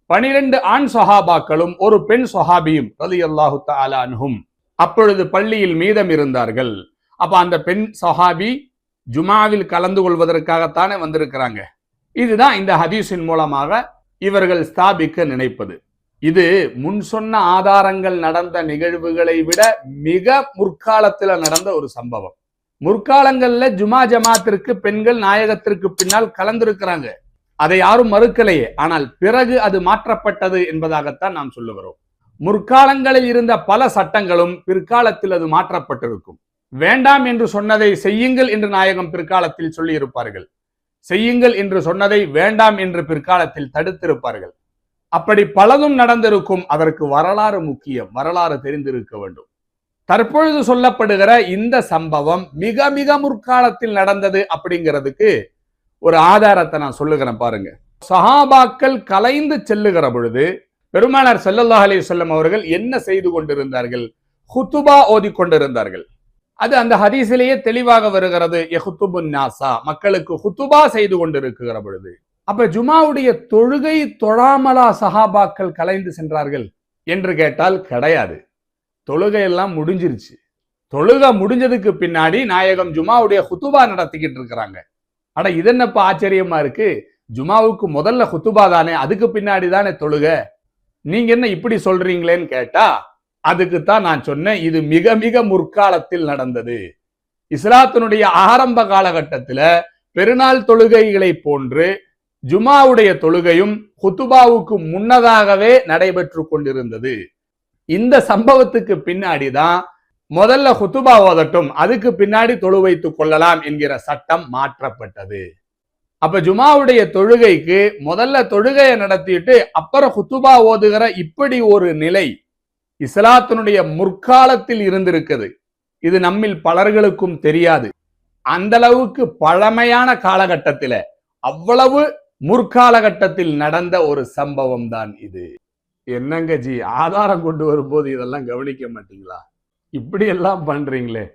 12 ஆண் சஹாபாக்களும் ஒரு பெண் சஹாபியும் ரலியல்லாஹு தஆலா அன்ஹும் அப்பொழுது பள்ளியில் மீதம் இருந்தார்கள். அப்ப அந்த பெண் சஹாபி ஜுமாவில் கலந்து கொள்வதற்காகத்தானே வந்திருக்கிறாங்க. இதுதான் இந்த ஹதீஸின் மூலமாக இவர்கள் ஸ்தாபிக்க நினைப்பது. இது முன் சொன்ன ஆதாரங்கள் நடந்த நிகழ்வுகளை விட மிக முற்காலத்தில் நடந்த ஒரு சம்பவம். முற்காலங்கள்ல ஜுமா ஜமாத்திற்கு பெண்கள் நாயகத்திற்கு பின்னால் கலந்திருக்கிறாங்க. அதை யாரும் மறுக்கலையே. ஆனால் பிறகு அது மாற்றப்பட்டது என்பதாகத்தான் நாம் சொல்லுகிறோம். முற்காலங்களில் இருந்த பல சட்டங்களும் பிற்காலத்தில் அது மாற்றப்பட்டிருக்கும். வேண்டாம் என்று சொன்னதை செய்யுங்கள் என்று நாயகம் பிற்காலத்தில் சொல்லி இருப்பார்கள். செய்யுங்கள் என்று சொன்னதை வேண்டாம் என்று பிற்காலத்தில் தடுத்திருப்பார்கள். அப்படி பலதும் நடந்திருக்கும். அதற்கு வரலாறு முக்கியம். வரலாறு தெரிந்திருக்க வேண்டும். தற்பொழுது சொல்லப்படுகிற இந்த சம்பவம் மிக மிக முற்காலத்தில் நடந்தது அப்படிங்கிறதுக்கு ஒரு ஆதாரத்தை நான் சொல்லுகிறேன் பாருங்க. சஹாபாக்கள் கலைந்து செல்லுகிற பொழுது பெருமானார் ஸல்லல்லாஹு அலைஹி வஸல்லம் அவர்கள் என்ன செய்து கொண்டிருந்தார்கள்? ஹுதுபா ஓதி கொண்டிருந்தார்கள். அது அந்த ஹதீஸிலேயே தெளிவாக வருகிறது. யஹுதுபுன் நாஸா, மக்களுக்கு ஹுதுபா செய்து கொண்டிருக்கிற பொழுது. அப்ப ஜுமாவுடைய தொழுகை தொழாமலா சஹாபாக்கள் கலைந்து சென்றார்கள் என்று கேட்டால் கிடையாது. தொழுகையெல்லாம் முடிஞ்சிருச்சு. தொழுகை முடிஞ்சதுக்கு பின்னாடி நாயகம் ஜுமாவுடைய ஹுதுபா நடத்திக்கிட்டு இருக்கிறாங்க. அட இதென்னப்பா ஆச்சரியமா இருக்கு, ஜுமாவுக்கு முதல்ல ஹுதுபா தானே, அதுக்கு பின்னாடி தானே தொழுக, நீங்க என்ன இப்படி சொல்றீங்களேன்னு கேட்டா அதுக்குத்தான் நான் சொன்னேன், இது மிக மிக முற்காலத்தில் நடந்தது. இஸ்லாத்தினுடைய ஆரம்ப காலகட்டத்தில் பெருநாள் தொழுகைகளை போன்று ஜுமாவுடைய தொழுகையும் ஹுதுபாவுக்கு முன்னதாகவே நடைபெற்று கொண்டிருந்தது. இந்த சம்பவத்துக்கு பின்னாடி தான் முதல்ல ஹுதுபா ஓதட்டும், அதுக்கு பின்னாடி தொழு வைத்துக் கொள்ளலாம் என்கிற சட்டம் மாற்றப்பட்டது. அப்ப ஜுமாவுடைய தொழுகைக்கு முதல்ல தொழுகையை நடத்திட்டு அப்புறம் ஹுதுபா ஓதுகிற இப்படி ஒரு நிலை இஸ்லாத்தினுடைய முற்காலத்தில் இருந்திருக்குது. இது நம்மில் பலர்களுக்கும் தெரியாது. அந்த அளவுக்கு பழமையான காலகட்டத்தில், அவ்வளவு முற்காலகட்டத்தில் நடந்த ஒரு சம்பவம் தான் இது. என்னங்க ஜி, ஆதாரம் கொண்டு வரும்போது இதெல்லாம் கவனிக்க மாட்டீங்களா? இப்படி எல்லாம் பண்றீங்களே.